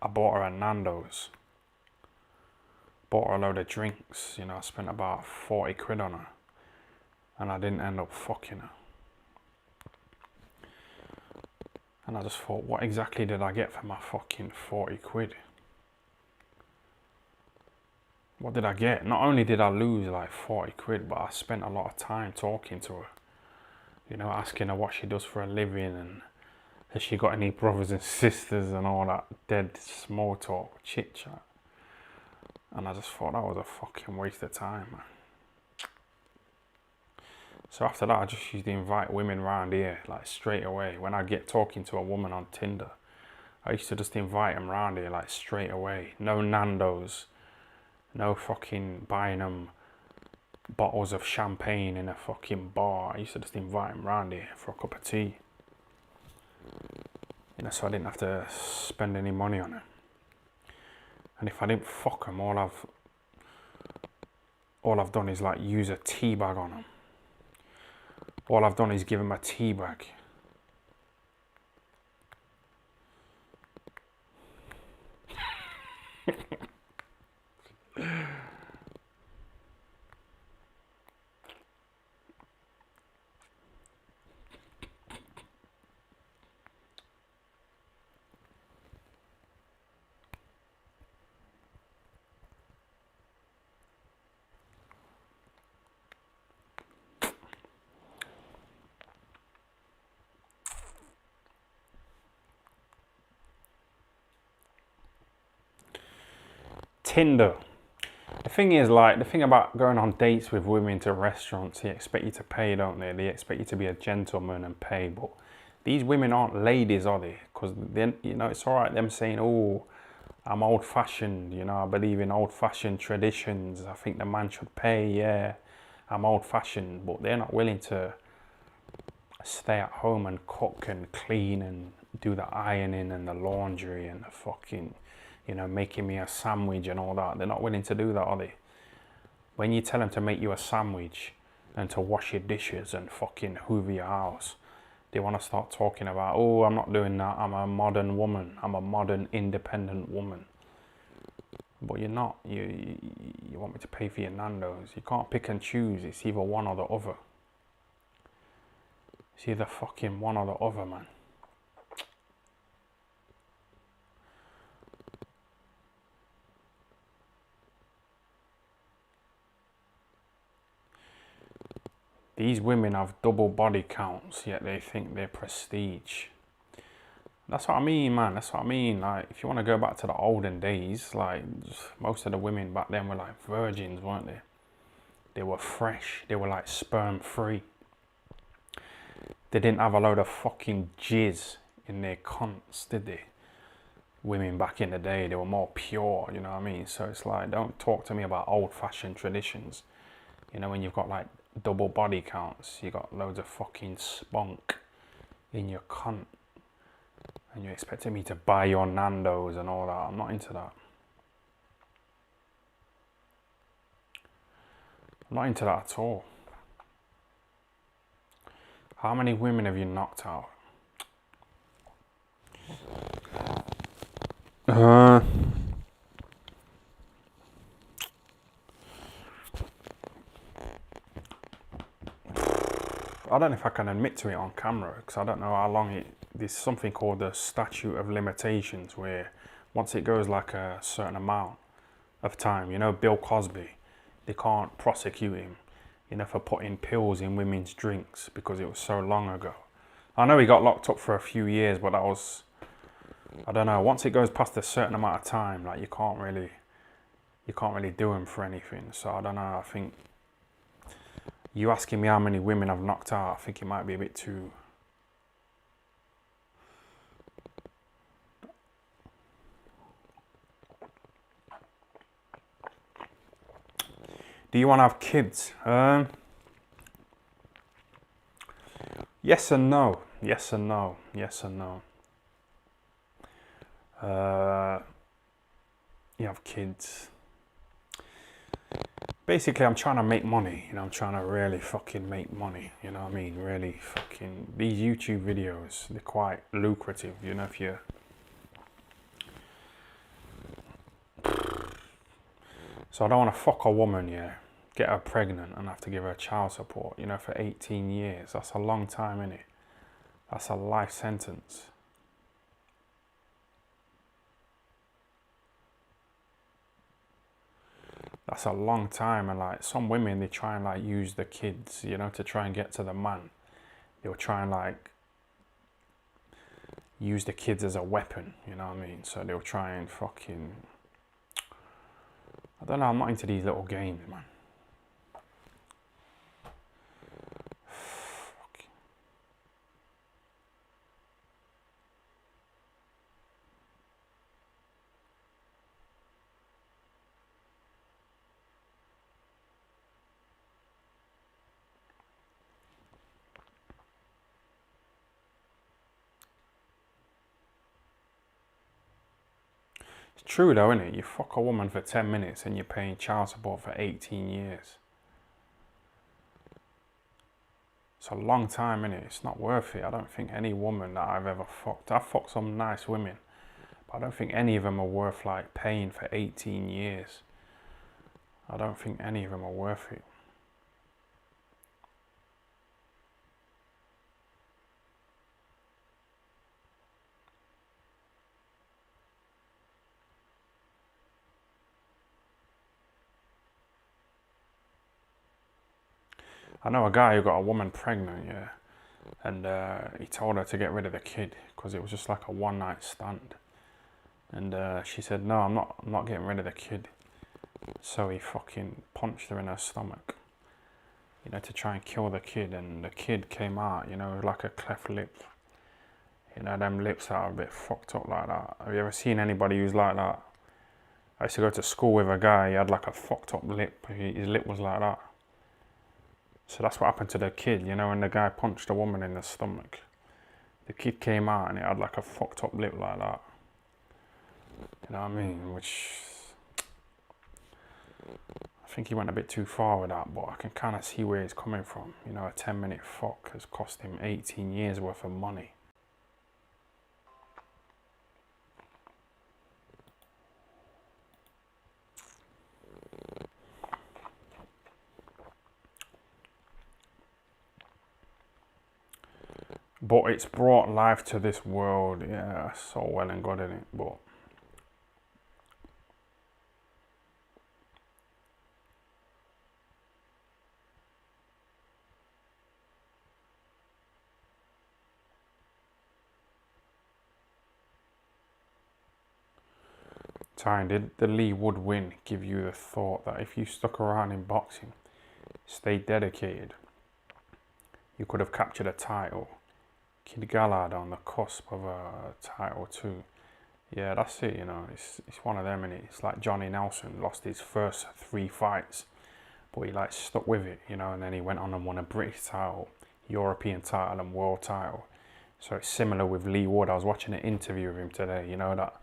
bought her a Nando's, bought her a load of drinks, you know, I spent about 40 quid on her, and I didn't end up fucking her. And I just thought, what exactly did I get for my fucking 40 quid? What did I get? Not only did I lose like 40 quid, but I spent a lot of time talking to her. You know, asking her what she does for a living and has she got any brothers and sisters and all that dead small talk, chit chat. And I just thought that was a fucking waste of time, man. So after that, I just used to invite women around here, like straight away. When I get talking to a woman on Tinder, I used to just invite them around here, like straight away. No Nando's. No fucking buying them bottles of champagne in a fucking bar. I used to just invite them round here for a cup of tea. You know, so I didn't have to spend any money on it. And if I didn't fuck them, all I've done is like use a tea bag on them. All I've done is give them a tea bag. Tinder. The thing is, like, the thing about going on dates with women to restaurants, they expect you to pay, don't they? They expect you to be a gentleman and pay, but these women aren't ladies, are they? Because then, you know, it's all right them saying, oh, I'm old-fashioned, you know, I believe in old-fashioned traditions. I think the man should pay, yeah. I'm old-fashioned, but they're not willing to stay at home and cook and clean and do the ironing and the laundry and the fucking, you know, making me a sandwich and all that. They're not willing to do that, are they? When you tell them to make you a sandwich and to wash your dishes and fucking hoover your house, they want to start talking about, oh, I'm not doing that. I'm a modern woman. I'm a modern independent woman. But you're not. You want me to pay for your Nando's. You can't pick and choose. It's either one or the other. It's either fucking one or the other, man. These women have double body counts, yet they think they're prestige. That's what I mean, man. That's what I mean. Like, if you want to go back to the olden days, like, most of the women back then were like virgins, weren't they? They were fresh. They were like sperm free. They didn't have a load of fucking jizz in their cunts, did they? Women back in the day, they were more pure, you know what I mean? So it's like, don't talk to me about old-fashioned traditions. You know, when you've got like double body counts, you got loads of fucking spunk in your cunt. And you're expecting me to buy your Nando's and all that. I'm not into that. I'm not into that at all. How many women have you knocked out? I don't know if I can admit to it on camera because I don't know how long it. There's something called the statute of limitations where once it goes like a certain amount of time, you know, Bill Cosby, they can't prosecute him, you know, for putting pills in women's drinks because it was so long ago. I know he got locked up for a few years, but that was, I don't know. Once it goes past a certain amount of time, like you can't really do him for anything. So I don't know. I think you asking me how many women I've knocked out, I think it might be a bit too. Do you want to have kids? Yes and no. Yes and no. Yes and no. You have kids. Basically, I'm trying to make money. You know, I'm trying to really fucking make money. You know what I mean? Really fucking. These YouTube videos, they're quite lucrative. You know, if you're. So I don't want to fuck a woman, yeah, get her pregnant and have to give her child support, you know, for 18 years. That's a long time, innit? That's a life sentence. That's a long time. And like some women, they try and like use the kids, you know, to try and get to the man. They'll try and like use the kids as a weapon, you know what I mean? So they'll try and fucking. I don't know, I'm not into these little games, man. Fuck. It's true though, isn't it? You fuck a woman for 10 minutes and you're paying child support for 18 years. It's a long time, innit? It's not worth it. I don't think any woman that I've ever fucked. I've fucked some nice women, but I don't think any of them are worth like paying for 18 years. I don't think any of them are worth it. I know a guy who got a woman pregnant, yeah, and he told her to get rid of the kid because it was just like a one-night stand. And she said, "No, I'm not getting rid of the kid." So he fucking punched her in her stomach, you know, to try and kill the kid. And the kid came out, you know, like a cleft lip. You know, them lips that are a bit fucked up like that. Have you ever seen anybody who's like that? I used to go to school with a guy, he had like a fucked up lip. His lip was like that. So that's what happened to the kid, you know, when the guy punched the woman in the stomach. The kid came out and it had like a fucked up lip like that. You know what I mean? Which, I think he went a bit too far with that, but I can kind of see where he's coming from. You know, a 10-minute fuck has cost him 18 years worth of money. But it's brought life to this world. Yeah, so well and good in it, but Tyan, did the Lee Wood win give you the thought that if you stuck around in boxing, stayed dedicated, you could have captured a title? Kid Gallard on the cusp of a title too. Yeah, that's it, you know, it's one of them, and it's like Johnny Nelson lost his first 3 fights, but he like stuck with it, you know, and then he went on and won a British title, European title and world title. So it's similar with Lee Wood. I was watching an interview of him today, you know, that,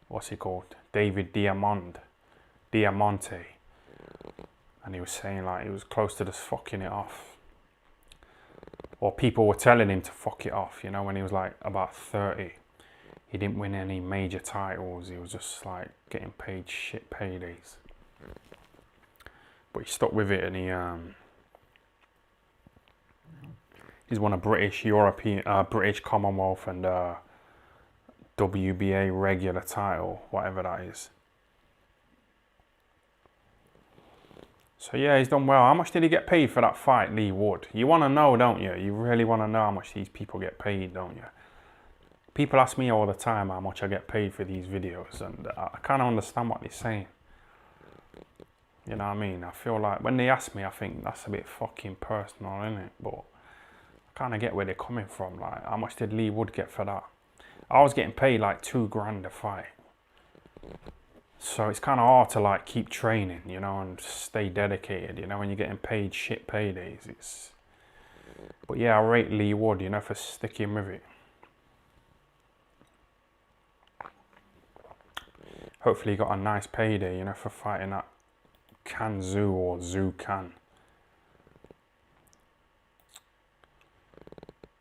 what's he called? David Diamante. And he was saying like he was close to just fucking it off. Or people were telling him to fuck it off, you know, when he was like about 30. He didn't win any major titles. He was just like getting paid shit paydays. But he stuck with it, and he's won a British, European, British Commonwealth and WBA regular title, whatever that is. So yeah, he's done well. How much did he get paid for that fight, Lee Wood? You want to know, don't you? You really want to know how much these people get paid, don't you? People ask me all the time how much I get paid for these videos, and I kind of understand what they're saying. You know what I mean? I feel like when they ask me, I think that's a bit fucking personal, innit? But I kind of get where they're coming from. Like, how much did Lee Wood get for that? I was getting paid like $2,000 a fight. So it's kind of hard to like keep training, you know, and stay dedicated, you know, when you're getting paid shit paydays. But yeah, I rate Lee Wood, you know, for sticking with it. Hopefully he got a nice payday, you know, for fighting that Can Zhu or Zhu Can.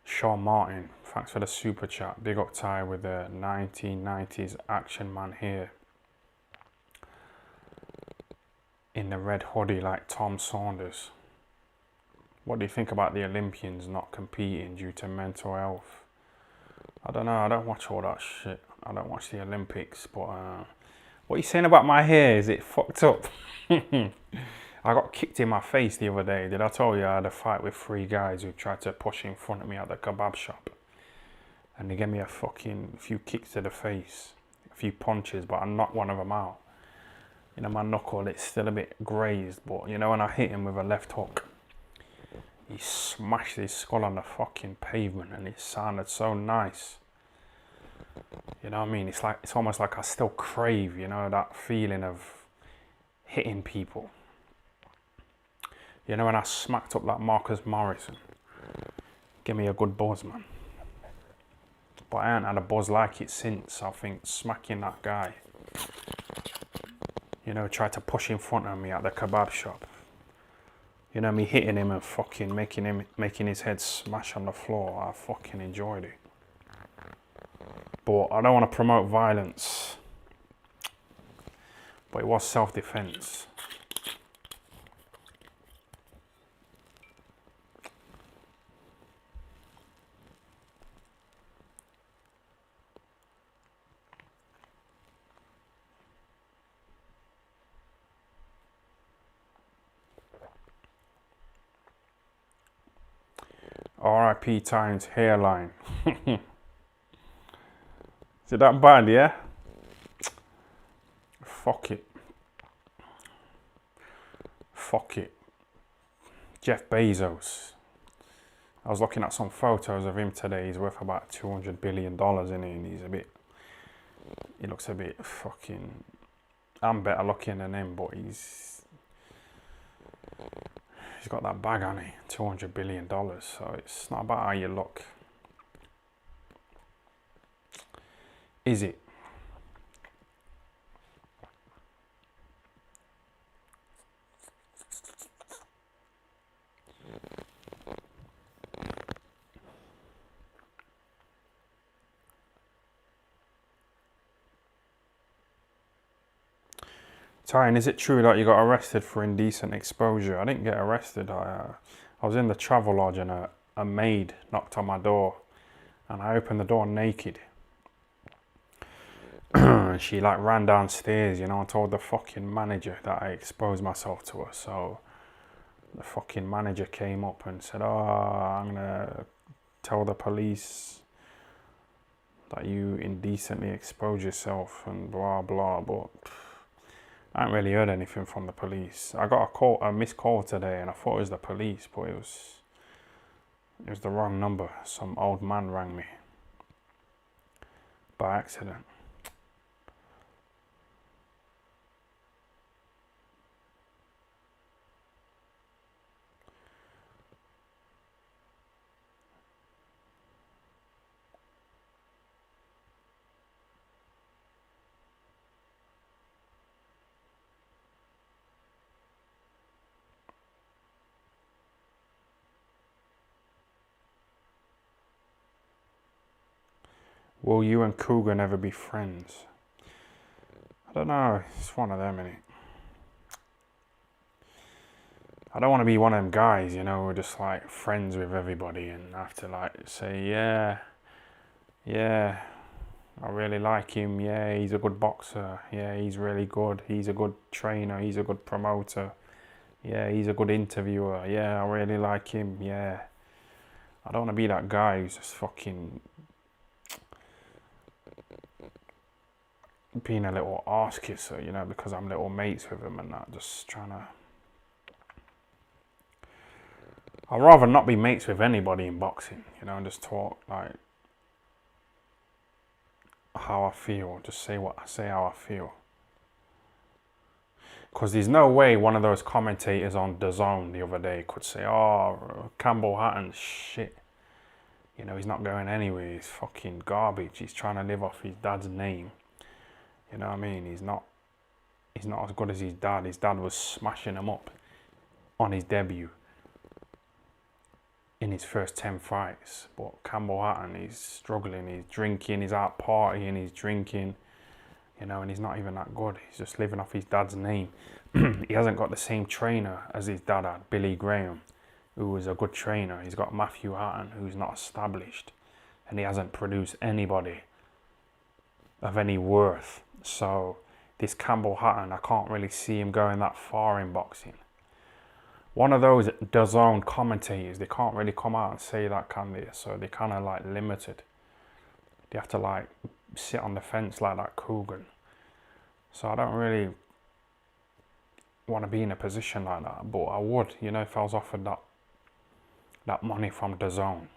Sean Martin, thanks for the super chat. Big up Ty with the 1990s action man here. In the red hoodie like Tom Saunders. What do you think about the Olympians not competing due to mental health? I don't know, I don't watch all that shit. I don't watch the Olympics, but what are you saying about my hair? Is it fucked up? I got kicked in my face the other day. Did I tell you I had a fight with 3 guys who tried to push in front of me at the kebab shop? And they gave me a few kicks to the face, a few punches, but I knocked one of them out. You know, my knuckle, it's still a bit grazed, but you know, when I hit him with a left hook, he smashed his skull on the fucking pavement, and it sounded so nice. You know what I mean? It's almost like I still crave, you know, that feeling of hitting people. You know, when I smacked up like Marcus Morrison, give me a good buzz, man. But I ain't had a buzz like it since. I think smacking that guy, you know, tried to push in front of me at the kebab shop. You know, me hitting him and fucking making his head smash on the floor. I fucking enjoyed it. But I don't want to promote violence. But it was self-defense. R.I.P. Tyne's hairline. Is it that bad, yeah? Fuck it. Fuck it. Jeff Bezos. I was looking at some photos of him today. He's worth about $200 billion in it, and he looks a bit fucking I'm better looking than him, but he's got that bag on it, $200 billion. So it's not about how you look, is it? Tyan, is it true that you got arrested for indecent exposure? I didn't get arrested. I was in the travel lodge and a maid knocked on my door, and I opened the door naked. And she like ran downstairs, and told the fucking manager that I exposed myself to her. So the fucking manager came up and said, "Oh, I'm gonna tell the police that you indecently exposed yourself and blah blah." But I haven't really heard anything from the police. I got a missed call today, and I thought it was the police, but it was the wrong number. Some old man rang me by accident. Will you and Cougar ever be friends? I don't know. It's one of them, innit? I don't want to be one of them guys, who are just like friends with everybody and have to like say, yeah, I really like him. Yeah, he's a good boxer. Yeah, he's really good. He's a good trainer. He's a good promoter. Yeah, he's a good interviewer. Yeah, I really like him. Yeah. I don't want to be that guy who's just fucking being a little arse kisser, because I'm little mates with him and that, just trying to... I'd rather not be mates with anybody in boxing, and just talk like how I feel, just say how I feel. Because there's no way one of those commentators on DAZN the other day could say, "Oh, Campbell Hatton's shit. He's not going anywhere. He's fucking garbage. He's trying to live off his dad's name." You know what I mean? He's not as good as his dad. His dad was smashing him up on his debut in his first 10 fights. But Campbell Hatton, he's struggling. He's drinking. He's out partying. He's drinking. And he's not even that good. He's just living off his dad's name. He hasn't got the same trainer as his dad had, Billy Graham, who was a good trainer. He's got Matthew Hatton, who's not established. And he hasn't produced anybody of any worth. So this Campbell Hatton, I can't really see him going that far in boxing. One of those DAZN commentators, they can't really come out and say that, can they? So they're kind of like limited. They have to like sit on the fence like that Coogan. So I don't really want to be in a position like that, but I would, if I was offered that money from DAZN.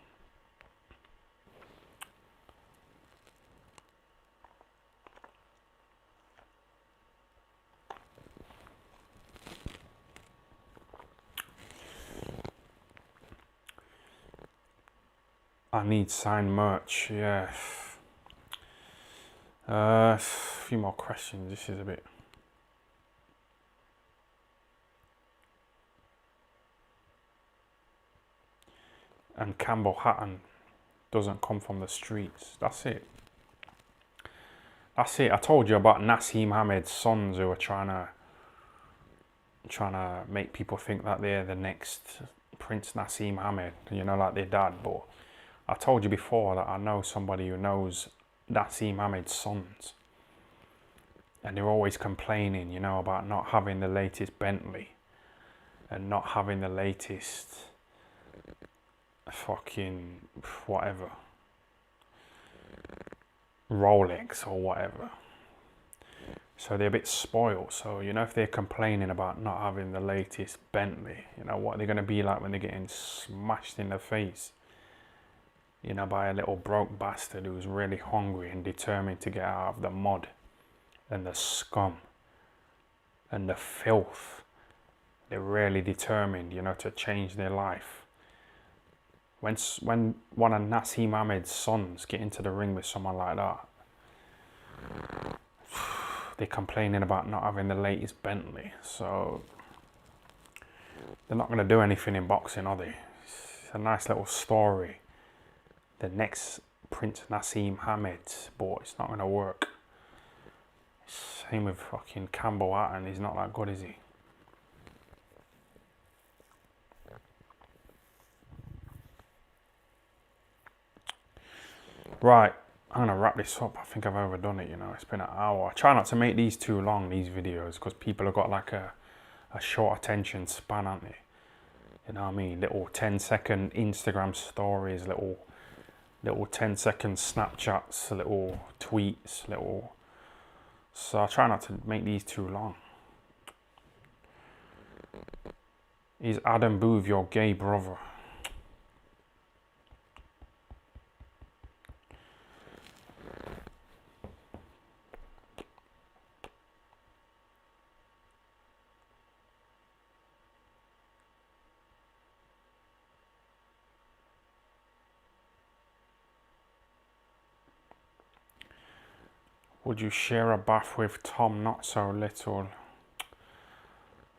I need signed merch, yeah. A few more questions. This is a bit... And Campbell Hatton doesn't come from the streets. That's it. I told you about Nassim Hamed's sons who are trying to make people think that they're the next Prince Nassim Hamed, like their dad. But I told you before that I know somebody who knows Nassim Hamed's sons, and they're always complaining, about not having the latest Bentley and not having the latest fucking whatever, Rolex or whatever. So they're a bit spoiled. So if they're complaining about not having the latest Bentley, what are they going to be like when they're getting smashed in the face, by a little broke bastard who's really hungry and determined to get out of the mud and the scum and the filth. They're really determined, you know, to change their life. When one of Nassim Ahmed's sons get into the ring with someone like that, they're complaining about not having the latest Bentley. So they're not going to do anything in boxing, are they? It's a nice little story. The next Prince Nassim Ahmed, but it's not going to work. Same with fucking Campbell Hatton. He's not that good, is he? Right, I'm gonna wrap this up. I think I've overdone it, you know. It's been an hour. I try not to make these too long, these videos, because people have got like a short attention span, aren't they? You know what I mean? Little 10-second Instagram stories, little 10-second Snapchats, little tweets, little... So I try not to make these too long. Is Adam Booth your gay brother? Would you share a bath with Tom Not So Little?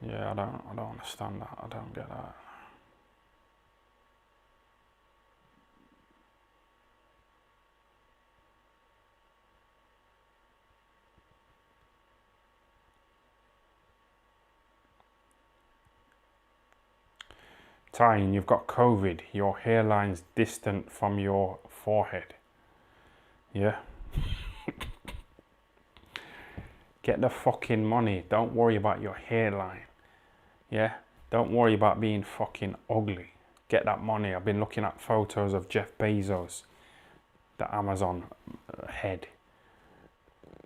Yeah, I don't understand that. I don't get that. Tyne, you've got COVID. Your hairline's distant from your forehead. Yeah? Get the fucking money. Don't worry about your hairline. Yeah? Don't worry about being fucking ugly. Get that money. I've been looking at photos of Jeff Bezos, the Amazon head.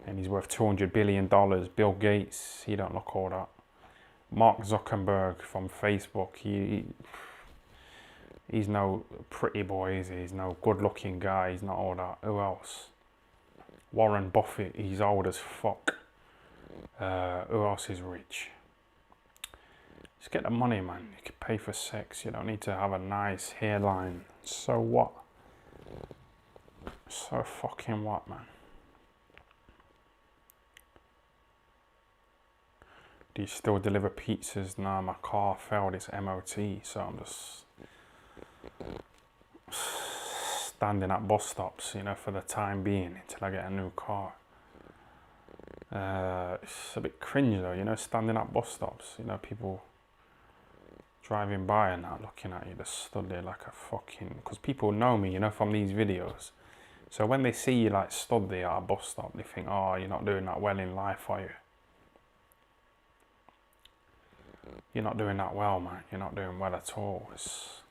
And he's worth $200 billion. Bill Gates, he don't look all that. Mark Zuckerberg from Facebook, he's no pretty boy, is he? He's no good looking guy, he's not all that. Who else? Warren Buffett, he's old as fuck. Who else is rich? Just get the money, man. You can pay for sex. You don't need to have a nice hairline. So what? So fucking what, man? Do you still deliver pizzas? No, my car failed its MOT, so I'm just standing at bus stops, you know, for the time being until I get a new car. It's a bit cringe though, you know, standing at bus stops, you know, people driving by and that looking at you, just stood there like a fucking... Because people know me, you know, from these videos. So when they see you like stood there at a bus stop, they think, oh, you're not doing that well in life, are you? You're not doing that well, man. You're not doing well at all. It's...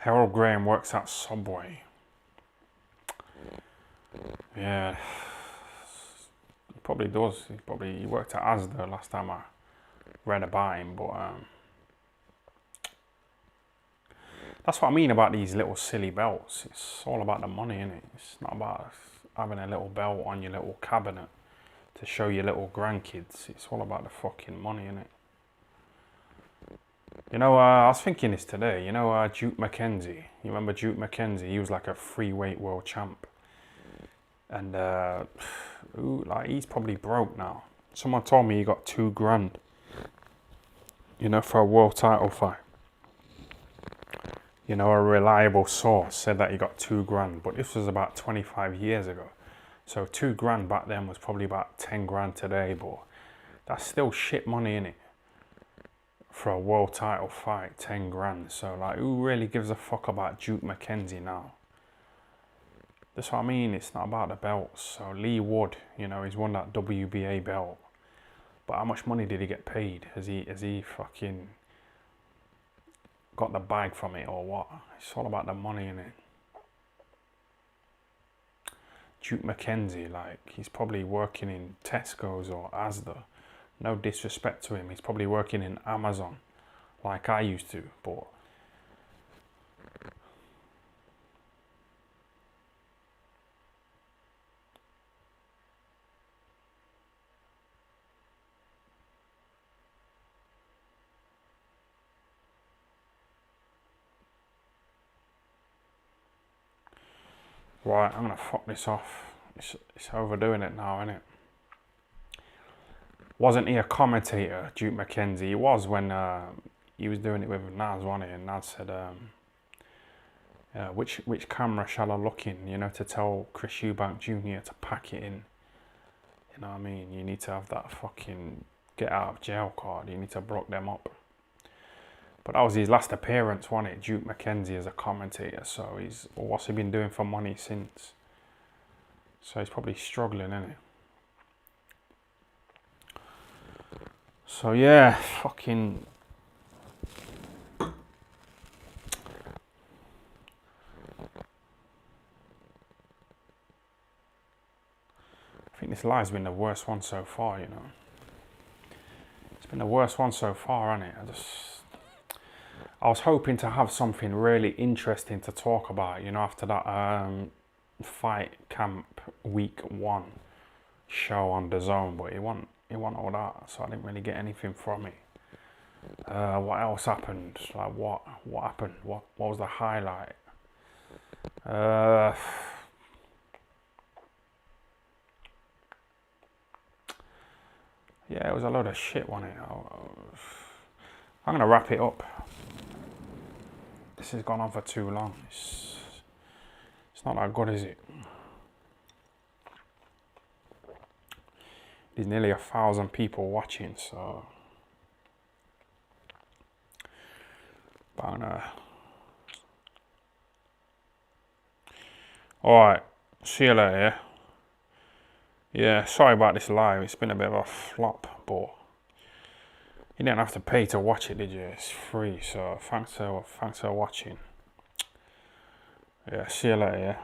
Harold Graham works at Subway. Yeah, he probably does. He worked at Asda last time I read about him, but that's what I mean about these little silly belts. It's all about the money, innit? It's not about having a little belt on your little cabinet to show your little grandkids. It's all about the fucking money, innit? You know, I was thinking this today. You know, Duke McKenzie. You remember Duke McKenzie? He was like a free weight world champ. And like he's probably broke now. Someone told me he got $2,000, you know, for a world title fight. You know, a reliable source said that he got $2,000, but this was about 25 years ago. So $2,000 back then was probably about 10 grand today, but that's still shit money, innit? For a world title fight, 10 grand. So like, who really gives a fuck about Duke McKenzie now? That's what I mean. It's not about the belts. So Lee Wood, you know, he's won that WBA belt. But how much money did he get paid? Has he fucking got the bag from it or what? It's all about the money, innit? Duke McKenzie, like, he's probably working in Tesco's or Asda. No disrespect to him. He's probably working in Amazon like I used to, but right, I'm gonna fuck this off. It's overdoing it now, innit? Wasn't he a commentator, Duke McKenzie? He was when he was doing it with Naz, wasn't he? And Naz said, which camera shall I look in? You know, to tell Chris Eubank Jr. to pack it in. You know what I mean? You need to have that fucking get out of jail card. You need to broke them up. But that was his last appearance, wasn't it? Duke McKenzie as a commentator. So what's he been doing for money since? So he's probably struggling, isn't he? So yeah, fucking. I think this lie's been the worst one so far, you know. It's been the worst one so far, hasn't it? I was hoping to have something really interesting to talk about, you know, after that fight camp week 1 show on the Zone, but it wasn't all that, so I didn't really get anything from it. What else happened? Like what happened? What was the highlight? Yeah, it was a load of shit, wasn't it? I'm gonna wrap it up. This has gone on for too long. It's not that good, is it? There's nearly 1,000 people watching, so but I'm gonna. Alright, see you later. Yeah, sorry about this live. It's been a bit of a flop, but you didn't have to pay to watch it, did you? It's free, so thanks for watching. Yeah, see you later. Yeah.